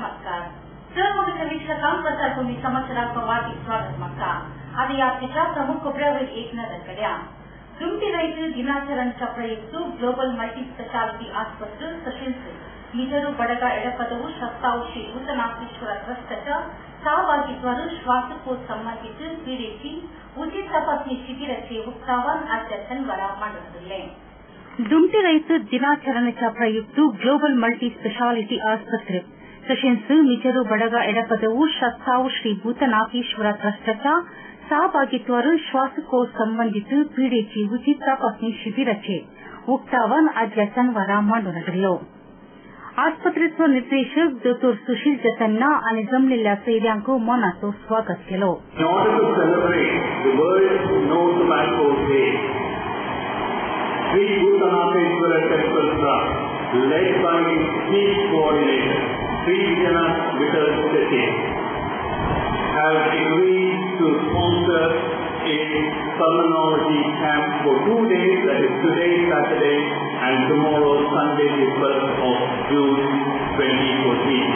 नमस्कार. सहमोदी समीक्षकांक प्रसारभूमी समाचारांक वाटी स्वागत मागता. आधी यात्रेच्या प्रमुख खबरांवर एक नजर करूया. दुमटी रैतु दिनाचरणेच्या प्रयुक्त ग्लोबल मल्टी स्पेशालिटी आस्पत्रे तसेच ಮಿಜರು ಬಡಗ ಎಡಪದವು ಶಸ್ತಾವು ಶ್ರೀ ಭೂತನಾಥೇಶ್ವರ ಟ್ರಸ್ಟ್च्या सहभागित्वाने श्वासकोश संबंधित पीडेची उचित तपासणी शिबिराचे उद्घाटन आज शनिवार ಮಾಡಲಾಗಿದೆ. दुमटी रैतु दिनाचरणेच्या प्रयुक्त ग्लोबल मल्टी स्पेशालिटी आस्पत्रे तसेच ಮಿಜರು बडಗ ಎಡಪದವು ಶಸ್ತಾವು ಶ್ರೀ ಭೂತನಾಥೇಶ್ವರ ट्रस्टच्या सहभागित्वाने श्वासकोश संबंधित पीडेची उचित तपासणी शिबिराचे उद्घाटन आज शनिवार ಮಾಡಲಾಗಿದೆ. आस्पत्रेचे निर्देशक डॉ. सुशील जतन्ना आणि जमलेल्या सैन्यांक मनाचं स्वागत केलं. In order to celebrate the World No Tobacco Day, Sri Bhutanatheshwara Temple Trust, led by its chief coordinator, Sri Vijayanath Vittal Shetty, have agreed to sponsor a pulmonology camp for 2 days, that is today, Saturday, and tomorrow, Sunday, the 1st of June 2014.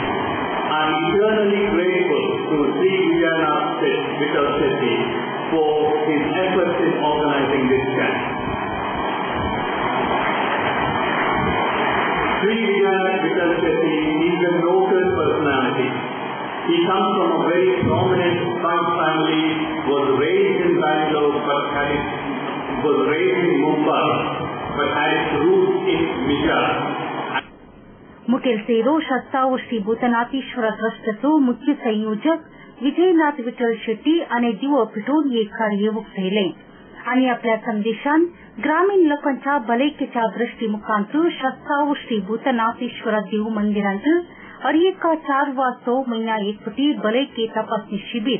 I am eternally grateful to Sri Vijayanath Vittal Shetty for his efforts in organizing this camp. Sri Vijayanath Vittal Shetty is a noted personality. He comes from a very prominent Sikh family, was raised in Bangalore, was raised in Mumbai, but had its roots in Vijay. मुखेल sero शस्ताव Shri भूतनाथेश्वर ट्रस्टचो मुख्य संयोजक विजयनाथ विठ्ठल शेट्टी आणि दिवो पिटून हे कार्य उक्तायले आणि आपल्या संदेशात ग्रामीण लोकांच्या भलायकेच्या दृष्टीमुखांतून शस्ताव श्री भूतनाथेश्वर देव मंदिरांत अर्येका 4 वा 6 महिना एकपटी भलायके तपासणी शिबिर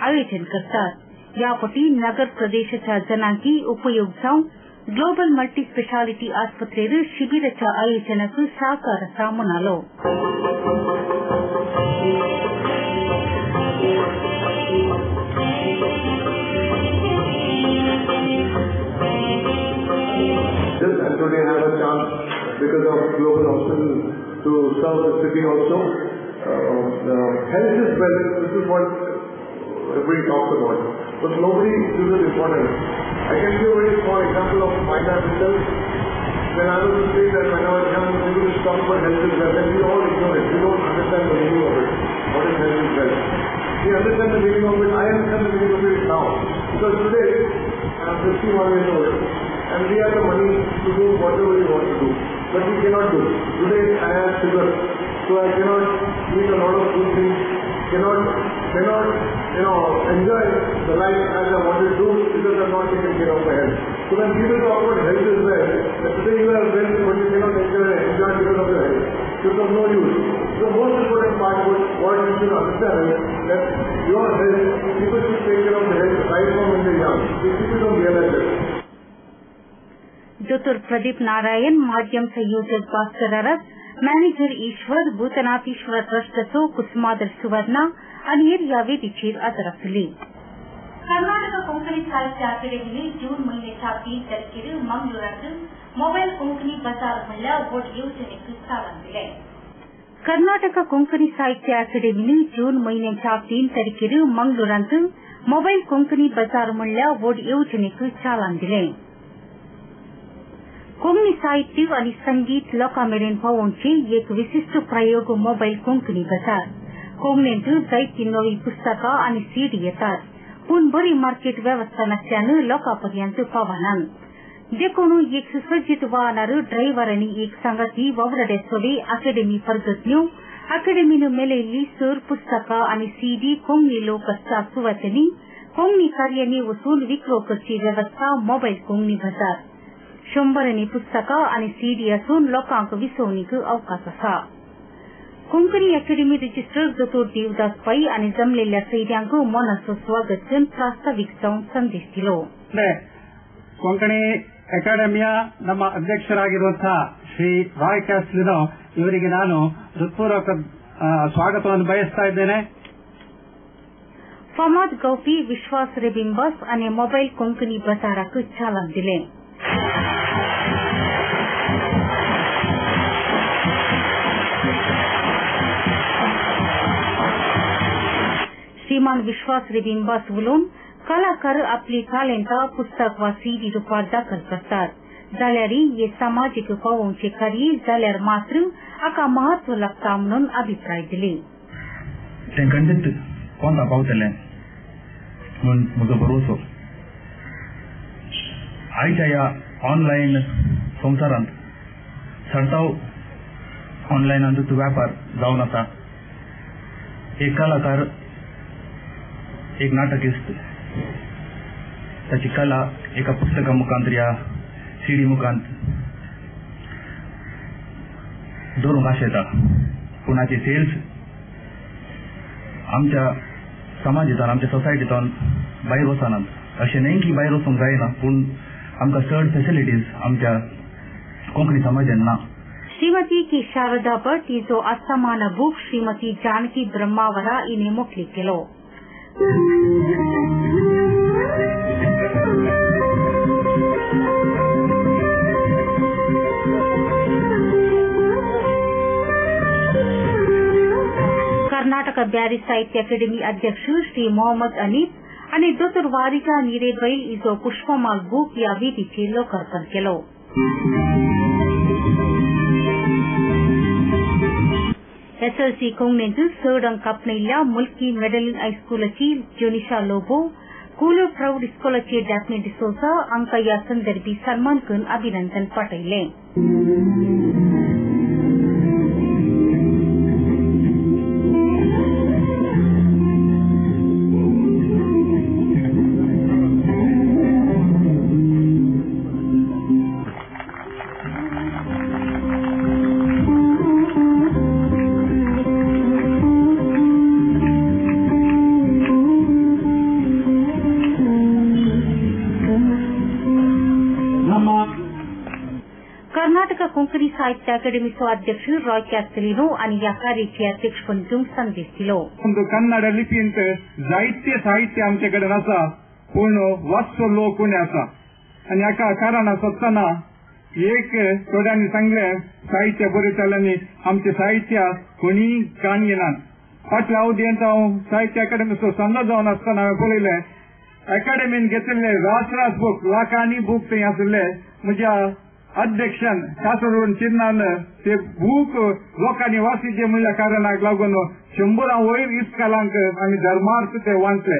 आयोजन करतात. यापटी नगर प्रदेशाच्या जनांकी उपयोग जाऊन ग्लोबल मल्टी स्पेशालिटी आस्पत्रेर शिबिराच्या आयोजनाक सहकार असा म्हणालो. Today I have a chance because of global hospital to serve the city also. Health is wealth. This is what everybody talks about, but nobody gives it importance. I can give a very small example of my dad himself. When I was in state that when I was young, people used to talk about health is wealth, and we all ignore it. We don't understand the meaning of it. What is health is wealth? We understand the meaning of it. I understand the meaning of it now. Because today, I am 51 years old, and we have the money to do whatever we want to do. But we cannot do it. Today, I have sugar, so I cannot eat a lot of good things, cannot enjoy the life as I wanted to do because I am not taking care of my health. So when people talk about health is wealth, that today you have wealth but you cannot enjoy because of your health. So it is no use. So the most important part what you should understand is that your health, people should take care of the health right from when they are young. These people don't realize it. डॉ. प्रदीप नारायण, माध्यम संयोजक Bhaskar अरस, manager ईश्वर, भूतनाथेश्वर ट्रस्टचो कुसुमाधर सुवर्ण आणि या वेदीचेर हजर आसली. कर्नाटक कोंकणी साहित्य अकादमीने जून महिन्याच्या 3 तारखेर मंगळूरात मोबाईल कोंकणी बाजार म्हणल्या वोट योजनेक चालना दिली. कर्नाटक कोंकणी साहित्य अकादमीने जून महिन्याच्या 3 तारखेर मंगळूरात मोबाईल कोंकणी बाजार म्हणल्या वोट योजनेक चालना दिली. कोंकणी साहित्य आणि संगीत लोकांमेरेन पावोवचे एक विशिष्ट प्रयोग मोबाईल कोंकणी बाजार. कोंकणींत जायती नवी पुस्तकां आणि सीडी येतात, पूण बरी मार्केट वेवस्था नासल्यान लोकांपर्यंत पावनात. देखून एक सुसज्जित वाहनार ड्रायव्हर आणि एक सांगाती वावरड्यासोडे अकादमी परगतन्यो अकादमीन मेलयल्ली सर पुस्तकां आणि सीडी कोंकणी लोक आसता सुवातांनी कोंकणी कार्यांनी वचून विक्रो करची वेवस्था मोबाईल कोंकणी बाजार. 100 पुस्तकां आणि सीडी असून लोकांक विसवणीक अवकाश आसा. कोंकणी अकादमी रजिस्ट्रार डॉ. देवदास पै आणि जमलेल्या सैन्यांक मनाचं स्वागत करून प्रास्ताविक जाऊन संदेश दिलो. ಕೊಂಕಣಿ ಅಕಾಡೆಮಿಯ ನಮ್ಮ ಅಧ್ಯಕ್ಷರಾಗಿರುವಂತಹ ಶ್ರೀ ರಾಯ್ ಕ್ಯಾಸ್ಲಿನೋ ಇವರಿಗೆ ನಾನು ಹೃತ್ಪೂರ್ವಕ ಸ್ವಾಗತವನ್ನು ಬಯಸ್ತಾ ಇದ್ದೇನೆ. फमाद गौपी विश्वास रेबिंबस आणि मोबाईल कोंकणी बाजाराक चालना दिले. श्रीमान विश्वास रेबिंबा बोलून कलाकार आपली टॅलेंट पुस्तक वा सीडी रुपात दाखल करतात. जाल्यारी हे सामाजिक फावोवचे कार्य जाल्यार मात्र हाका महत्व लागता म्हणून अभिप्राय दिले. तेंकांचेच कोण पावतले म्हूण म्हजो भरवसो. आयच्या ह्या ऑनलायन संवसारांत चडताव ऑनलायनाचो व्यापार जावन आसा. एक कलाकार एक नाटकिस्त ताची कला एका पुस्तका मुखांत या सीडी मुखांत दवरूंक आशेता. पूण हाचे सेल्स आमच्या समाजांत आमच्या सोसायटींत भायर वचनात. अशें न्हय की भायर वचूंक जायना, पूण आमकां चड फॅसिलिटीज आमच्या कोंकणी समाजान ना. श्रीमती की शारदा भट हिजो असामान बूक श्रीमती जानकी ब्रह्मावरा इने मोकलीक केलो. कर्नाटक ब्यारी साहित्य अकादमी अध्यक्ष श्री मोहम्मद अनीफ आणि दोतोर वारिका नीरेबैल हिजो पुष्पमाल बूक ह्या वेदीचेर लोकार्पण केलो. एसएलसी कोंगणेंत चड अंक आपणयल्ल्या मुल्की मेडलिन हायस्कूलाची जोनिशा लोबो, कूलर प्रौढ इस्कोलाचे डॅफ्ने डिसोजा हांका ह्या संदर्भी सन्मान करून अभिनंदन पाठयलें. कर्नाटक कोंकणी साहित्य अकादमीचो अध्यक्ष रॉय कॅस्टेलिनो आनी ह्या कार्याचे अध्यक्षपण घेवंक संदेश दिलो. कन्नड लिपींत जायते साहित्य आमचे कडेन आसा, पूण वाचचो लोक उणे आसा. आनी हाका कारण आसतना एक थोड्यांनी सांगले साहित्य बरयताल्यांनी आमचे साहित्य कोणी कान येनात. फाटल्या अवधयेंत हांव साहित्य अकादमीचो संघ जावन आसतना हांवें पळयलें अकादमीन घेतिल्ले रास बूक लाखांनी बूक थंय आसले. म्हज्या अध्यक्षान कासोडून चिन्नान ते बूक लोकांनी वाचिचे म्हणल्या कारणाक लागून 100 वयर इस्कालांक आमी धर्मार्थ ते वाचले.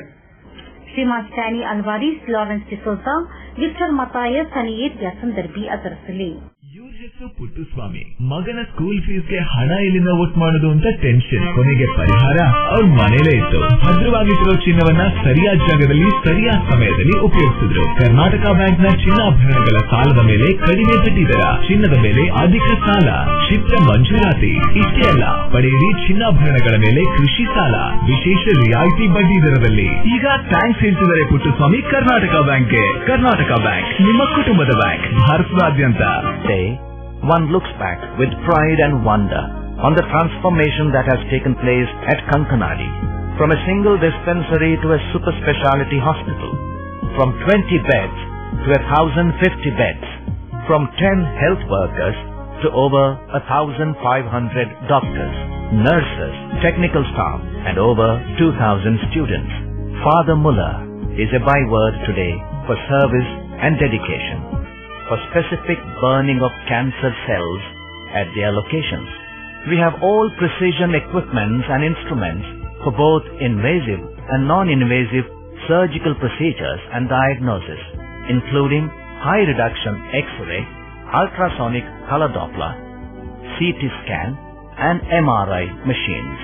श्रीमान Stany Alvares, Lawrence D'Souza, Victor Mathias आणि ह्या ಸಂದರ್ಭಿ ಅದರಸಲಿ. ಇವ್ರ ಹೆಸರು ಪುಟ್ಟಸ್ವಾಮಿ. ಮಗನ ಸ್ಕೂಲ್ ಫೀಸ್ಗೆ ಹಣ ಎಲ್ಲಿಂದ ಒಟ್ಟು ಮಾಡೋದು ಅಂತ ಟೆನ್ಷನ್. ಕೊನೆಗೆ ಪರಿಹಾರ ಅವ್ರ ಮನೇಲೇ ಇತ್ತು. ಭದ್ರವಾಗಿಟ್ಟಿರೋ ಚಿನ್ನವನ್ನ ಸರಿಯಾದ ಜಾಗದಲ್ಲಿ ಸರಿಯಾದ ಸಮಯದಲ್ಲಿ ಉಪಯೋಗಿಸಿದ್ರು. ಕರ್ನಾಟಕ ಬ್ಯಾಂಕ್ನ ಚಿನ್ನಾಭರಣಗಳ ಸಾಲದ ಮೇಲೆ ಕಡಿಮೆ ಬಡ್ಡಿ ದರ, ಚಿನ್ನದ ಮೇಲೆ ಅಧಿಕ ಸಾಲ, ಕ್ಷಿಪ್ರ ಮಂಜೂರಾತಿ. ಇಷ್ಟೇ ಅಲ್ಲ, ಪಡೆಯಿರಿ ಚಿನ್ನಾಭರಣಗಳ ಮೇಲೆ ಕೃಷಿ ಸಾಲ ವಿಶೇಷ ರಿಯಾಯಿತಿ ಬಡ್ಡಿ ದರದಲ್ಲಿ. ಈಗ ಥ್ಯಾಂಕ್ಸ್ ಹೇಳ್ತಿದ್ದಾರೆ ಪುಟ್ಟಸ್ವಾಮಿ ಕರ್ನಾಟಕ ಬ್ಯಾಂಕ್ಗೆ. ಕರ್ನಾಟಕ ಬ್ಯಾಂಕ್ ನಿಮ್ಮ ಕುಟುಂಬದ ಬ್ಯಾಂಕ್ ಭಾರತದಾದ್ಯಂತ. One looks back with pride and wonder on the transformation that has taken place at Kankanadi, from a single dispensary to a super speciality hospital, from 20 beds to 1,050 beds, from 10 health workers to over 1,500 doctors, nurses, technical staff and over 2,000 students. Father Muller is a byword today for service and dedication, for specific burning of cancer cells at their locations. We have all precision equipments and instruments for both invasive and non-invasive surgical procedures and diagnosis, including high reduction X-ray, ultrasonic color Doppler, CT scan and MRI machines.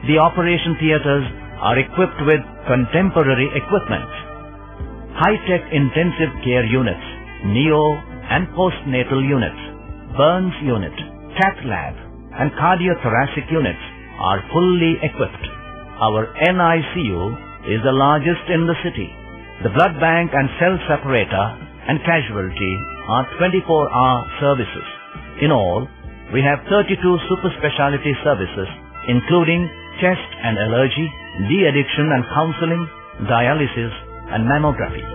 The operation theaters are equipped with contemporary equipment, high-tech intensive care units, neo and postnatal units, burns unit, cath lab and cardiothoracic units are fully equipped. Our NICU is the largest in the city. The blood bank and cell separator and casualty are 24-hour services. In all, we have 32 super specialty services including chest and allergy, de-addiction and counseling, dialysis and mammography.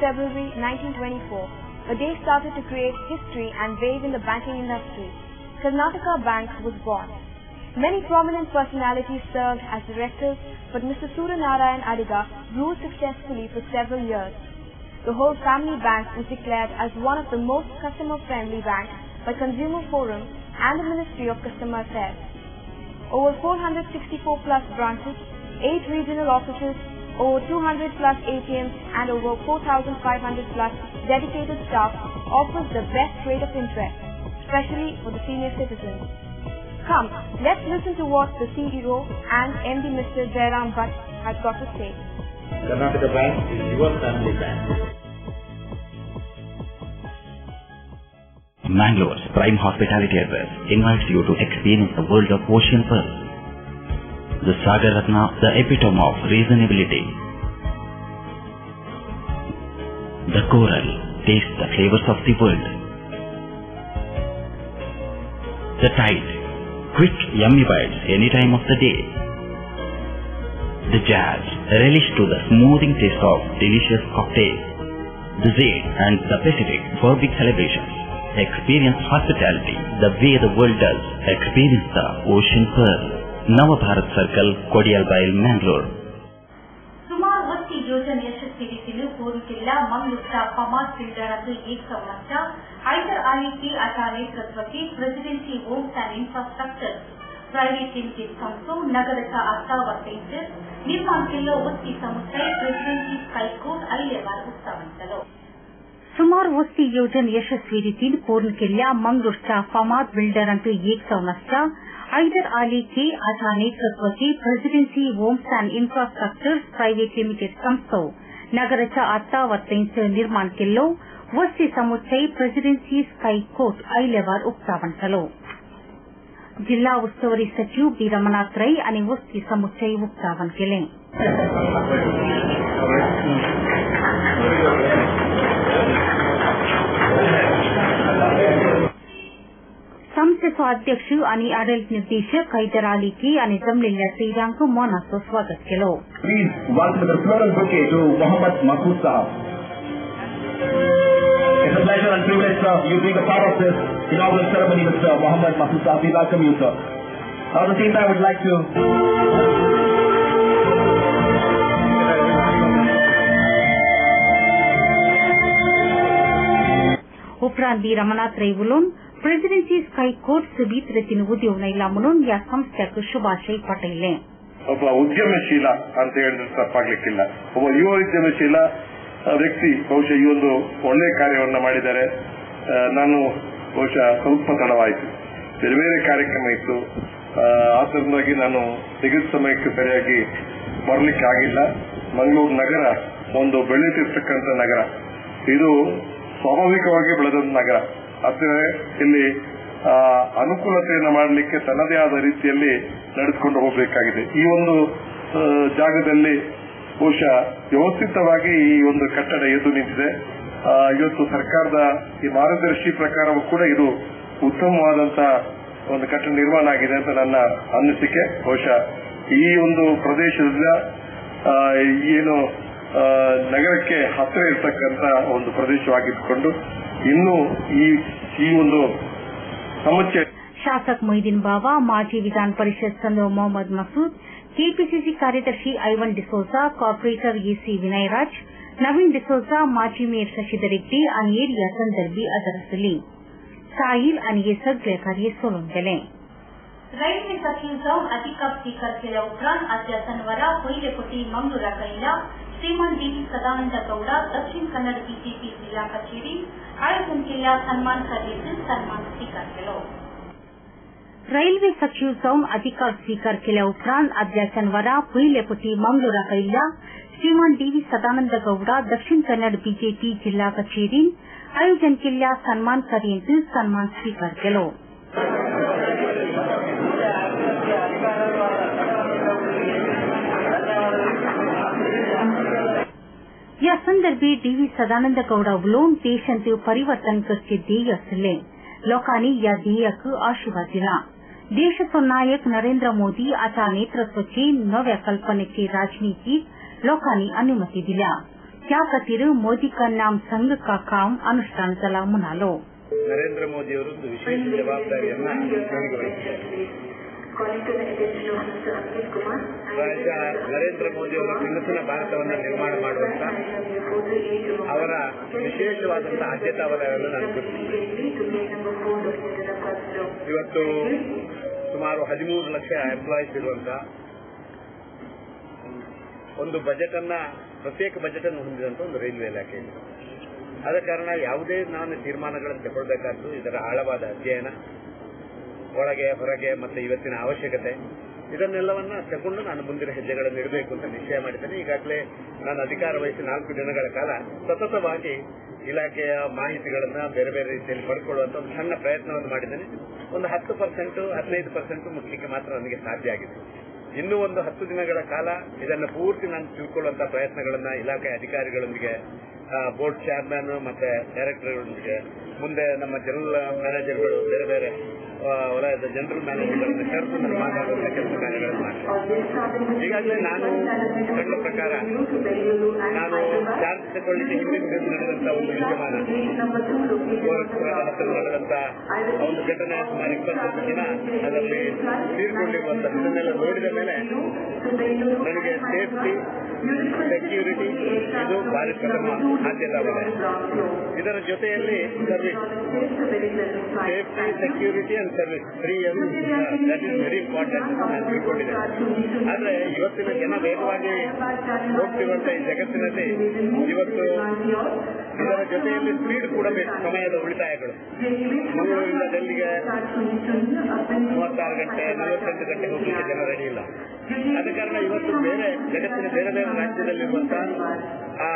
February 1924, a day started to create history and wave in the banking industry. Karnataka Bank was born. Many prominent personalities served as directors, but Mr. Suryanarayan Adiga ruled successfully for several years. The whole family bank was declared as one of the most customer-friendly banks by Consumer Forum and the Ministry of Customer Affairs. Over 464 plus branches, 8 regional offices, over 200 plus ATMs and over 4,500 plus dedicated staff offers the best rate of interest, especially for the senior citizens. Come, let's listen to what the CEO and MD Mr. Jairam Bhatt has got to say. Karnataka Bank is your family bank. Mangalore's prime hospitality address invites you to experience the world of Ocean Pearl. The Sagar Ratna, the epitome of reasonability. The Coral, taste the flavors of the world. The Tide, quick yummy bites any time of the day. The Jazz, relish to the smoothing taste of delicious cocktails. The Zade and the Pacific for big celebrations. Experience hospitality the way the world does. Experience the Ocean Pearl. Navabharat Circle, Kodialbail, Mangalore. सुमार वस्ती योजना यशस्वी रीतीने पूर्ण किल्ला मंगळूरच्या पमार बिल्डरांचे 1 वर्ष हैदर अली की अशा नेतृत्वाची presidency homes and infrastructure private limited संस्था नगरच्या 8 निर्माण केल्लो वस्ती समुच्चय प्रेसिडेन्सी स्कायकोट आयलेवार उत्सव सुमार वस्ती योजना यशस्वी रीतीने पूर्ण केल्ल्या मंगळूरच्या पमार बिल्डरांचे 1 वर्ष हैदर अली की अशा नेतृत्वाची presidency homes and infrastructure private limited संस्था नगरच्या 8 वर्षांचे निर्माण केल्लो वस्ती समुच्चय प्रेसिडेन्सी स्कायकोट आयलेवार उक्तावण जालो. जिल्हा उस्तुवारी सचिव बी रमनाथ रೈ आणि वस्ती समुच्चय उक्तावण केले. संस्थेचे अध्यक्ष आणि आडಳಿತ निर्देशक हैदर अली की आणि जमलेल्या श्रीरांक मौनाचं स्वागत केलं. Please welcome the floral bouquet to Mohammad Masood Sahab. It's a pleasure and privilege, sir, you being a part of this inaugural ceremony with Sir Mohammad Masood Sahab. We welcome you, sir. At the same time, I would like to उपरांत B Ramnath रೈ बोलून presidency स्कायकोट सुबीत रीतीने उद्योग नैला म्हणून या संस्थೆಗೆ ಶುಭಾಶಯ ಪಟೇಲೆ. ಒಬ್ಬ ಉದ್ಯಮಶೀಲ ಅಂತ ಹೇಳಿದ್ರೆ ತಪ್ಪಾಗ್ಲಿಕ್ಕಿಲ್ಲ. ಒಬ್ಬ ಯುವ ಉದ್ಯಮಶೀಲ ವ್ಯಕ್ತಿ ಬಹುಶಃ ಈ ಒಂದು ಒಳ್ಳೆ ಕಾರ್ಯವನ್ನ ಮಾಡಿದ್ದಾರೆ. ನಾನು ಬಹುಶಃ ಸ್ವಲ್ಪ ತಡವಾಯಿತು, ಬೇರೆ ಬೇರೆ ಕಾರ್ಯಕ್ರಮ ಇತ್ತು, ಆದ್ದರಿಂದಾಗಿ ನಾನು ನಿಗದಿತ ಸಮಯಕ್ಕೆ ಸರಿಯಾಗಿ ಬರಲಿಕ್ಕೆ ಆಗಿಲ್ಲ. ಮಂಗಳೂರು ನಗರ ಒಂದು ಬೆಳೆಯುತ್ತಿರ್ತಕ್ಕಂಥ ನಗರ, ಇದು ಸ್ವಾಭಾವಿಕವಾಗಿ ಬೆಳೆದಂತ ನಗರ. ಆದರೆ ಇಲ್ಲಿ ಅನುಕೂಲತೆಯನ್ನು ಮಾಡಲಿಕ್ಕೆ ತನ್ನದೇ ಆದ ರೀತಿಯಲ್ಲಿ ನಡೆದುಕೊಂಡು ಹೋಗಬೇಕಾಗಿದೆ. ಈ ಒಂದು ಜಾಗದಲ್ಲಿ ಬಹುಶಃ ವ್ಯವಸ್ಥಿತವಾಗಿ ಈ ಒಂದು ಕಟ್ಟಡ ಎದ್ದು ನಿಂತಿದೆ. ಇವತ್ತು ಸರ್ಕಾರದ ಈ ಮಾರ್ಗದರ್ಶಿ ಪ್ರಕಾರವೂ ಕೂಡ ಇದು ಉತ್ತಮವಾದಂತಹ ಒಂದು ಕಟ್ಟಡ ನಿರ್ಮಾಣ ಆಗಿದೆ ಅಂತ ನನ್ನ ಅನಿಸಿಕೆ. ಬಹುಶಃ ಈ ಒಂದು ಪ್ರದೇಶದಿಂದ ಏನು ನಗರಕ್ಕೆ ಹತ್ತಿರ ಇರತಕ್ಕಂತ ಒಂದು ಪ್ರದೇಶವಾಗಿದ್ದುಕೊಂಡು ಇನ್ನು ಈ ಒಂದು ಸಮಸ್ಯೆ. ಶಾಸಕ ಮೊಯ್ದೀನ್ ಬಾವಾ, ಮಾಜಿ ವಿಧಾನ ಪರಿಷತ್ ಸದಸ್ಯ ಮೊಹಮ್ಮದ್ ಮಸೂದ್, ಕೆಪಿಸಿಸಿ ಕಾರ್ಯದರ್ಶಿ ಐವನ್ ಡಿಸೋಜಾ, ಕಾರ್ಪೊರೇಟರ್ ಎಸಿ ವಿನಯರಾಜ್, नवीन डिसोजा, माजी मेयर शशिधर रेड्डी आणि एरिया संदर्भी अदरसली साहिल आणि हे सगळे कार्य सोडून गेले. रैल्वे सचिव जाऊन अधिकार स्वीकार केल्या उपरांत आजच्या शनिवारा पहिलेपटी मंगळूराकडल्या श्रीमान डी सदानंद गौडा दक्षिण कन्नड बीजेपी जिल्हा कचेरी आयोजन केल्या सन्मान कार्याचे सन्मान स्वीकार केला. रैल्वे सचिव जाऊन अधिकार स्वीकार केल्या उपरांत आदल्या शनिवारा पहिलेपटी मंगळूराकडल्या श्रीमान डी सदानंद गौडा दक्षिण कन्नड बीजेपी जिल्हा कचेरीन आयोजन केल्या सन्मान कार्याचे सन्मान स्वीकार केला. या संदर्भी डी सदानंद गौडा उलोवन देशांचे परिवर्तन करचे ध्येय आशिल्ले. लोकांनी या ध्येयाक आशीर्वाद दिला. देशाचो नायक नरेंद्र मोदी आच्या नेतृत्वाची नव्या कल्पनेची राजनीतीक लोकांनी अनुमती दिल्या. क्या खातीर मोदी का नाम संघ का काम अनुष्ठान चला म्हणालो. ನರೇಂದ್ರ ಮೋದಿಯವರು ವಿಶೇಷ ಜವಾಬ್ದಾರಿಯನ್ನ ನನಗೆ ವಹಿಸಿದ್ದಾರೆ. ನರೇಂದ್ರ ಮೋದಿಯವರು ಕನಸಿನ ಭಾರತವನ್ನು ನಿರ್ಮಾಣ ಮಾಡುವಂತ ಅವರ ವಿಶೇಷವಾದಂತಹ ಆದ್ಯತಾ ವಲಯವನ್ನು ನಾನು ಇವತ್ತು ಸುಮಾರು 13 ಲಕ್ಷ ಎಂಪ್ಲಾಯೀಸ್ ಇರುವಂತ ಒಂದು ಬಜೆಟ್ ಅನ್ನ ಪ್ರತ್ಯೇಕ ಬಜೆಟ್ ಅನ್ನು ಹೊಂದಿದಂತ ಒಂದು ರೈಲ್ವೆ ಇಲಾಖೆ ಇದೆ. ಆದ ಕಾರಣ ಯಾವುದೇ ನಾನು ತೀರ್ಮಾನಗಳನ್ನು ತಗೊಳ್ಬೇಕಾದ್ದು ಇದರ ಆಳವಾದ ಅಧ್ಯಯನ, ಒಳಗೆ ಹೊರಗೆ ಮತ್ತೆ ಇವತ್ತಿನ ಅವಶ್ಯಕತೆ, ಇದನ್ನೆಲ್ಲವನ್ನ ತಗೊಂಡು ನಾನು ಮುಂದಿನ ಹೆಜ್ಜೆಗಳನ್ನು ಇಡಬೇಕು ಅಂತ ನಿಶ್ಚಯ ಮಾಡಿದ್ದೇನೆ. ಈಗಾಗಲೇ ನಾನು ಅಧಿಕಾರ ವಹಿಸಿ 4 ದಿನಗಳ ಕಾಲ ಸತತವಾಗಿ ಇಲಾಖೆಯ ಮಾಹಿತಿಗಳನ್ನ ಬೇರೆ ಬೇರೆ ರೀತಿಯಲ್ಲಿ ಪಡ್ಕೊಳ್ಳುವಂತ ಒಂದು ಸಣ್ಣ ಪ್ರಯತ್ನವನ್ನು ಮಾಡಿದ್ದೇನೆ. ಒಂದು 10% 15% ಮುಖ್ಯಕ್ಕೆ ಮಾತ್ರ ನನಗೆ ಸಾಧ್ಯ ಆಗಿದೆ. ಇನ್ನೂ ಒಂದು 10 ದಿನಗಳ ಕಾಲ ಇದನ್ನು ಪೂರ್ತಿ ನಾನು ತಿಳ್ಕೊಳ್ಳುವಂತಹ ಪ್ರಯತ್ನಗಳನ್ನ ಇಲಾಖೆ ಅಧಿಕಾರಿಗಳೊಂದಿಗೆ, ಬೋರ್ಡ್ ಚೇರ್ಮನ್ ಮತ್ತೆ ಡೈರೆಕ್ಟರ್ಗಳೊಂದಿಗೆ, ಮುಂದೆ ನಮ್ಮ ಜನರಲ್ ಮ್ಯಾನೇಜರ್ಗಳು, ಬೇರೆ ಬೇರೆ ವಲಯದ ಜನರಲ್ ಮ್ಯಾನೇಜರ್ಗಳನ್ನು ಕರೆದು ಮಾತಾಡುವಂತಹ ಕೆಲಸ ಕಾರ್ಯಗಳನ್ನು ಮಾಡ್ತೇನೆ. ಈಗಾಗಲೇ ನಾನು ಕಂಡ ಪ್ರಕಾರ ನಾನು ಚಾರ್ಜ್ ತಗೊಳ್ಳಿಕ್ಕೆ ಹಿಂದಿನ ನಡೆದಂತಹ ಒಂದು ವಿದ್ಯಮಾನ, ಗೋರಖ್ಪುರದ ಹತ್ತಿರ ನಡೆದಂತಹ ಒಂದು ಘಟನೆ, ಸುಮಾರು 20 ಜನ ಅದರಲ್ಲಿ ತೀರ್ಕೊಂಡಿರುವಂತಹ ಇದನ್ನೆಲ್ಲ ನೋಡಿದ ಮೇಲೆ ನನಗೆ ಸೇಫ್ಟಿ, ಸೆಕ್ಯೂರಿಟಿ ಇದು ಭಾರಿ ಪ್ರಥಮ ಆದ್ಯತಾ ವಲಯ. ಇದರ ಜೊತೆಯಲ್ಲಿ service, safety, security and service 3 that is very important ನಾನು ತಿಳ್ಕೊಂಡಿದ್ದೇನೆ. ಆದ್ರೆ ಇವತ್ತಿನ ಜನ ವೇಗವಾಗಿ ಹೋಗ್ತಿರುವಂತಹ ಈ ಜಗತ್ತಿನಲ್ಲಿ ಇವತ್ತು ಇದರ ಜೊತೆಯಲ್ಲಿ ಸ್ಪೀಡ್ ಕೂಡ ಬೇಕು. ಸಮಯದ ಉಳಿತಾಯಗಳು, ಮಂಗಳೂರಿಂದ ಡೆಲ್ಲಿಗೆ 36 ಗಂಟೆ 48 ಗಂಟೆ ಹೋಗ್ಲಿಕ್ಕೆ ಜನ ರೆಡಿ ಇಲ್ಲ. ಆದ ಕಾರಣ ಇವತ್ತು ಬೇರೆ ಜಗತ್ತಿನ ಬೇರೆ ಬೇರೆ ರಾಜ್ಯದಲ್ಲಿರುವಂತಹ ಆ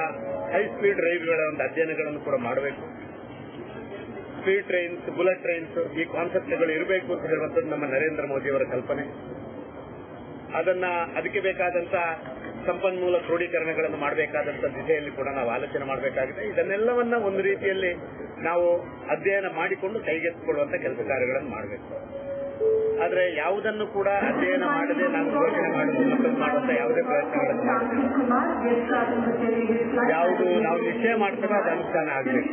ಹೈ ಸ್ಪೀಡ್ ರೈಲುಗಳ ಒಂದು ಅಧ್ಯಯನಗಳನ್ನು ಕೂಡ ಮಾಡಬೇಕು. ಸ್ಪೀಡ್ ಟ್ರೈನ್ಸ್, ಬುಲೆಟ್ ಟ್ರೈನ್ಸ್, ಈ ಕಾನ್ಸೆಪ್ಟ್ಗಳು ಇರಬೇಕು ಅಂತ ಹೇಳುವಂಥದ್ದು ನಮ್ಮ ನರೇಂದ್ರ ಮೋದಿಯವರ ಕಲ್ಪನೆ. ಅದಕ್ಕೆ ಬೇಕಾದಂತ ಸಂಪನ್ಮೂಲ ಕ್ರೋಢೀಕರಣಗಳನ್ನು ಮಾಡಬೇಕಾದಂತ ದಿಸೆಯಲ್ಲಿ ಕೂಡ ನಾವು ಆಲೋಚನೆ ಮಾಡಬೇಕಾಗಿದೆ. ಇದನ್ನೆಲ್ಲವನ್ನ ಒಂದು ರೀತಿಯಲ್ಲಿ ನಾವು ಅಧ್ಯಯನ ಮಾಡಿಕೊಂಡು ಕೈಗೆತ್ತಿಕೊಳ್ಳುವಂತ ಕೆಲಸ ಕಾರ್ಯಗಳನ್ನು ಮಾಡಬೇಕು. ಆದ್ರೆ ಯಾವುದನ್ನು ಕೂಡ ಅಧ್ಯಯನ ಮಾಡದೆ ನಾವು ಘೋಷಣೆ ಮಾಡುವಂತ ಯಾವುದೇ ಪ್ರಯತ್ನಗಳನ್ನು ಯಾವುದು ನಾವು ನಿಶ್ಚಯ ಮಾಡ್ತೇವೆ ಅದು ಅನುಷ್ಠಾನ ಆಗಬೇಕು.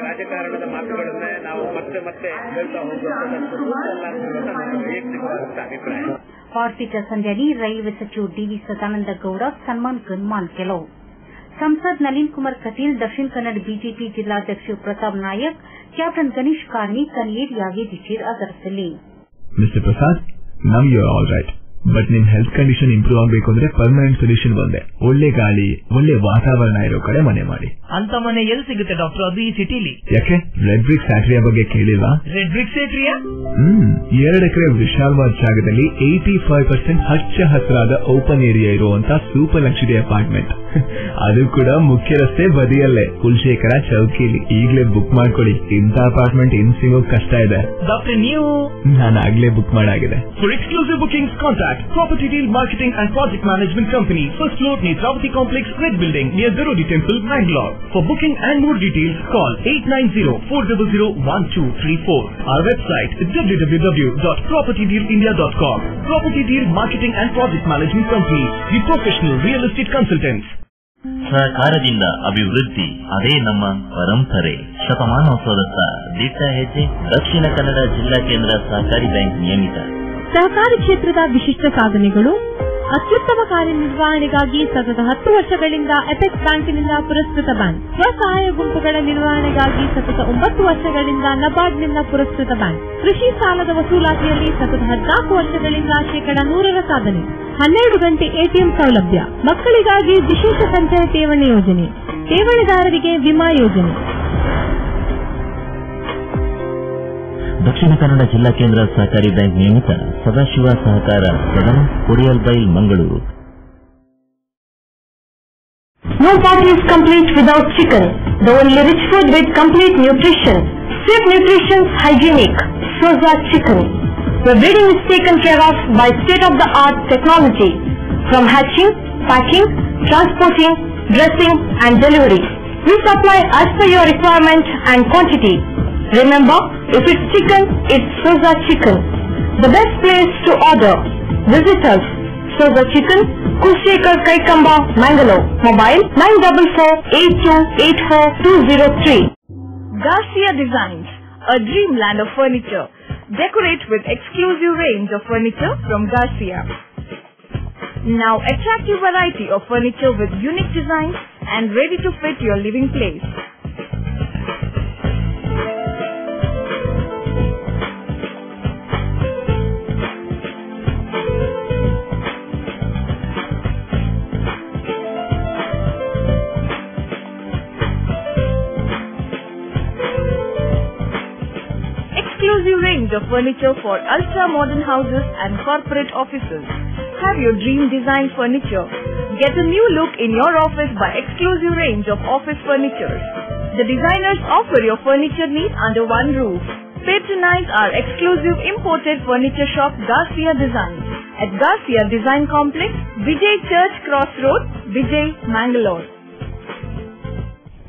ರಾಜಕಾರಣದ ಮಾತುಗಳನ್ನೇ ನಾವು ಮತ್ತೆ ಮತ್ತೆ ಹೇಳ್ತಾ ಹೋಗುವಂತ ವೈಯಕ್ತಿಕವಾದಂತ ಅಭಿಪ್ರಾಯ. पार्टीच्या संध्यानी रैल्वे सचिव डी.वी. सदानंद गौड सन्मान मान केलो. संसद नलिन कुमार कटील, दक्षिण कन्नड बिजेपी जिल्हाध्यक्ष प्रताप नायक, कैप्टन गणेश कार्निक कन्येड या ವೇದಿಕೆಯಲ್ಲಿ ಆಧರಿಸಲಿ. Mister Prasad, now you are all right. But ನಿಮ್ ಹೆಲ್ತ್ ಕಂಡೀಷನ್ ಇಂಪ್ರೂವ್ ಆಗಬೇಕು ಅಂದ್ರೆ ಪರ್ಮನೆಂಟ್ ಸೊಲ್ಯೂಷನ್ ಒಂದೇ, ಒಳ್ಳೆ ಗಾಳಿ, ಒಳ್ಳೆ ವಾತಾವರಣ ಇರೋ ಕಡೆ ಮನೆ ಮಾಡಿ. ಅಂತ ಮನೆ ಎಲ್ಲಿ ಸಿಗುತ್ತೆ ಡಾಕ್ಟರ್? ಅದು ಈ ಸಿಟಿಲಿ. ಯಾಕೆ ರೆಡ್ ಬ್ರಿಕ್ಸ್ ಫ್ಯಾಕ್ಟರಿಯ ಬಗ್ಗೆ ಕೇಳಿಲ್ವಾ? Red BRICS ಫ್ಯಾಕ್ಟರಿಯಾ? 2 ಎಕರೆ ವಿಶಾಲವಾದ ಜಾಗದಲ್ಲಿ 85% ಹಚ್ಚ ಹಸಿರಾದ ಓಪನ್ ಏರಿಯಾ ಇರುವಂತ ಸೂಪರ್ ಲಕ್ಸುರಿ ಅಪಾರ್ಟ್ಮೆಂಟ್, ಅದು ಕೂಡ ಮುಖ್ಯ ರಸ್ತೆ ಬದಿಯಲ್ಲೇ, ಕುಲಶೇಖರ ಚೌಕಿಲಿ. ಈಗಲೇ ಬುಕ್ ಮಾಡ್ಕೊಳ್ಳಿ. ಇಂಥ ಅಪಾರ್ಟ್ಮೆಂಟ್ ಇನ್ ಸಿಗೋಕ್ ಕಷ್ಟ ಇದೆ. ಡಾಕ್ಟರ್ ನೀವು? ನಾನು ಆಗ್ಲೇ ಬುಕ್ ಮಾಡಾಗಿದೆ. For exclusive bookings contact Property Deal Marketing and Project Management Company, first floor, Netravati Complex, Red Building, near Darodi Temple, Bangalore. For booking and more details, call 890-400-1234. Our website is www.propertydealindia.com. Property Deal Marketing and Project Management Company, the professional real estate consultants. ಸಹಕಾರದಿಂದ ಅಭಿವೃದ್ಧಿ, ಅದೇ ನಮ್ಮ ಪರಂಪರೆ. ಶತಮಾನೋತ್ಸವದತ್ತ ದಿಟ್ಟ ಹೆಜ್ಜೆ. ದಕ್ಷಿಣ ಕನ್ನಡ ಜಿಲ್ಲಾ ಕೇಂದ್ರ ಸಹಕಾರಿ ಬ್ಯಾಂಕ್ ನಿಯಮಿತ. ಸಹಕಾರಿ ಕ್ಷೇತ್ರದ ವಿಶಿಷ್ಟ ಸಾಧನೆಗಳು. ಅತ್ಯುತ್ತಮ ಕಾರ್ಯನಿರ್ವಹಣೆಗಾಗಿ ಸತತ 10 ವರ್ಷಗಳಿಂದ ಎಪೆಕ್ಸ್ ಬ್ಯಾಂಕಿನಿಂದ ಪುರಸ್ಕೃತ ಬ್ಯಾಂಕ್. ಸ್ವಸಹಾಯ ಗುಂಪುಗಳ ನಿರ್ವಹಣೆಗಾಗಿ ಸತತ 9 ವರ್ಷಗಳಿಂದ ನಬಾರ್ಡ್ನಿಂದ ಪುರಸ್ಕೃತ ಬ್ಯಾಂಕ್. ಕೃಷಿ ಸಾಲದ ವಸೂಲಾತಿಯಲ್ಲಿ ಸತತ 14 ವರ್ಷಗಳಿಂದ 100% ಸಾಧನೆ. 12 ಗಂಟೆ ಎಟಿಎಂ ಸೌಲಭ್ಯ. ಮಕ್ಕಳಿಗಾಗಿ ವಿಶೇಷ ಸಂಚಯ ಠೇವಣಿ ಯೋಜನೆ, ಠೇವಣಿದಾರರಿಗೆ ವಿಮಾ ಯೋಜನೆ. ದಕ್ಷಿಣ ಕನ್ನಡ ಜಿಲ್ಲಾ ಕೇಂದ್ರ ಸಹಕಾರಿ ಬ್ಯಾಂಕ್ ನಿಯಮಿತ ಸದಾಶಿವ ಸಹಕಾರ ಸದನ, Kodialbail, Mangaluru. No party is complete without chicken. The only rich food with complete nutrition. Swift Nutrition Hygienic Soza Chicken. The breeding is taken care of by state-of-the-art technology. From hatching, packing, transporting, dressing and delivery. We supply as per your requirement and quantity. Remember, if it's chicken, it's Soza Chicken. The best place to order. Visit us, Soza Chicken, Kushekar Kaikamba, Mangalore. Mobile 944-8284-203. Garcia Designs, a dreamland of furniture. Decorate with exclusive range of furniture from Garcia. Now attractive variety of furniture with unique designs and ready to fit your living place. Exclusive range of furniture for ultra-modern houses and corporate offices. Have your dream design furniture. Get a new look in your office by exclusive range of office furniture. The designers offer your furniture needs under one roof. Patronize our exclusive imported furniture shop Garcia Designs at Garcia Design Complex, Vijay Church Cross Road, Vijay, Mangalore.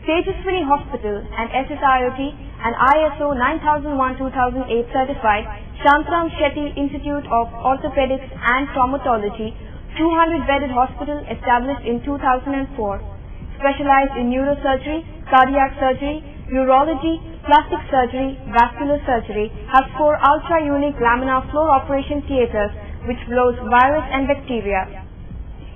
Tejaswini Hospital and SSIOT and ISO 9001-2008 certified Shantram Shetty Institute of Orthopedics and Traumatology, 200-bedded hospital established in 2004. Specialized in neurosurgery, cardiac surgery, urology, plastic surgery, vascular surgery, has 4 ultra-unique laminar floor operation theaters which blows virus and bacteria.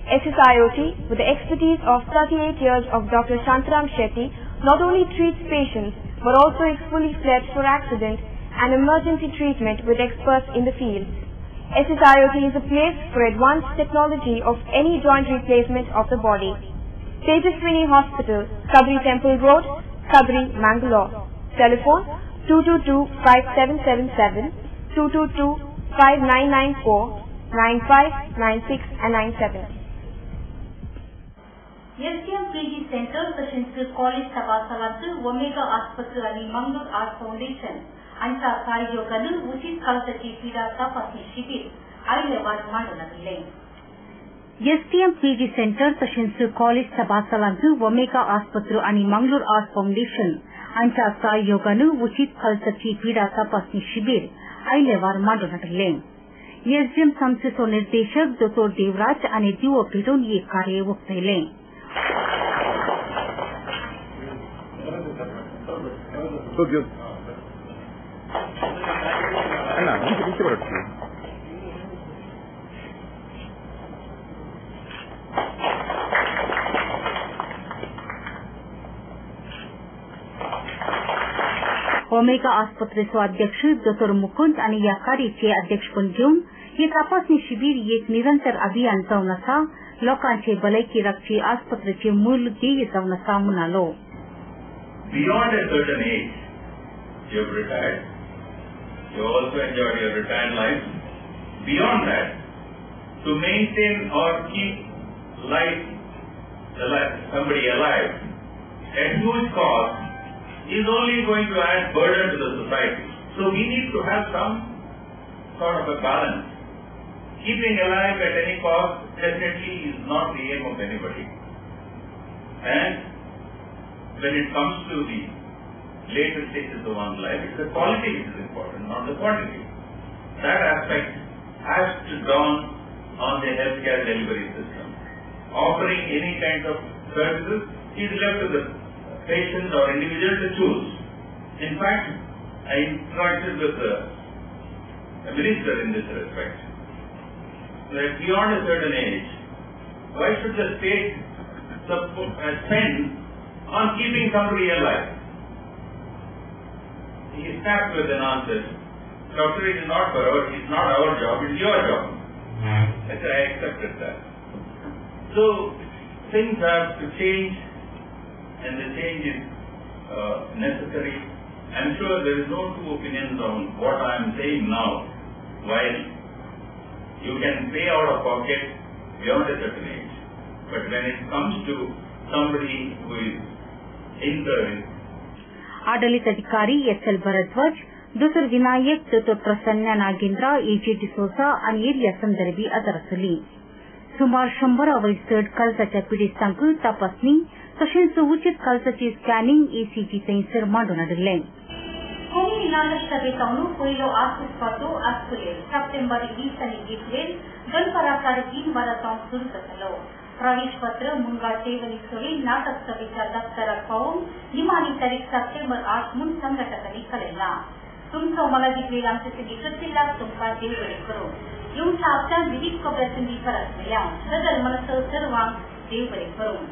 SSIOT, with the expertise of 38 years of Dr. Shantram Shetty, not only treats patients but also is fully fledged for accident and emergency treatment with experts in the field. SSIOT is a place for advanced technology of any joint replacement of the body. Tejaswini Hospital, Kabri Temple Road, Kabri, Mangalore. Telephone 222-5777, 222-5994, 95, 96 and 97. SDM PG Center ಸಶಸ್ತ್ರ college ಸಭಾಸಲತ್ತು omega ಆಸ್ಪತ್ರೆ आणि Mangalore art foundation यांच्या सहयोगाने उचित खर्चाची पीडा तपासणी शिबिर आयोजित ಮಾಡಲಾಗಿದೆ. SDM PG Center ಸಶಸ್ತ್ರ ಕಾಲೇಜ್ ಸಭಾಸಲತ್ತು ಒಮೆಗಾ ಆಸ್ಪತ್ರೆ आणि मंगळूर आर्ट फाउंडेशन यांच्या सहयोगाने उचित खर्चाची पीडा तपासणी शिबिर आयोजित ಮಾಡಲಾಗಿದೆ. SDM संस्थेचे निर्देशक डॉ. देवराज आणि डीओ भेटून हे कार्य उक्तायले. ओमेगा आस्पत्रेचे अध्यक्ष डॉ. मुकुंद आणि या कार्याचे अध्यक्षपद घेऊन हे तपासणी शिबिर एक निरंतर अभियान जाऊन असा लोकांचे भलायकी राखची आस्पत्रेचे मूल ध्येय जाऊन असा म्हणालो. Beyond a certain age, you have retired. You also enjoyed your retired life. Beyond that, to maintain or keep somebody alive at huge cost is only going to add burden to the society. So we need to have some sort of a balance. Keeping alive at any cost definitely is not the aim of anybody. And when it comes to the later stages of one's life, it's the quality which is important, not the quantity. That aspect has to dawn on the healthcare delivery system. Offering any kind of services is left to the patient or individual to choose. In fact, I interacted with a minister in this respect. That beyond a certain age, why should the state spend on keeping somebody alive? He snapped with an answer, "Doctor, it is not it's not our job, it's your job." I said, I accepted that. So, things have to change, and the change is necessary. I am sure there is no two opinions on what I am saying now. While you can pay out of pocket beyond a certain age, but when it comes to somebody who is incurring. आडಳಿताधिकारी SL. Bharadwaj, डॉ. विनायक, डॉ. प्रसन्न Nagendra, AJ. D'Souza आणि area संदर्भी आदरसली. सुमार 100 वयस्कर खर्चाच्या पिढीस्तांक तपासणी तशेंच उचित खर्चाची स्कॅनिंग, ECG सेन्सर मांडून हाडले. कोणी Ini nanas sabi taunu puilo asus patu askulil September 20 April dan para karjin maratong suru kasalo. Pravesh patra munga tevani suri natak sabita daftara paum nimani tarik September 8 mun sangatakani kalena. Tumso maladi bilang sesegi kecila tumpa dewi karo. Yung sa akan bidik ko bersendi parat mayang. Dadal manasal serwang dewi karo.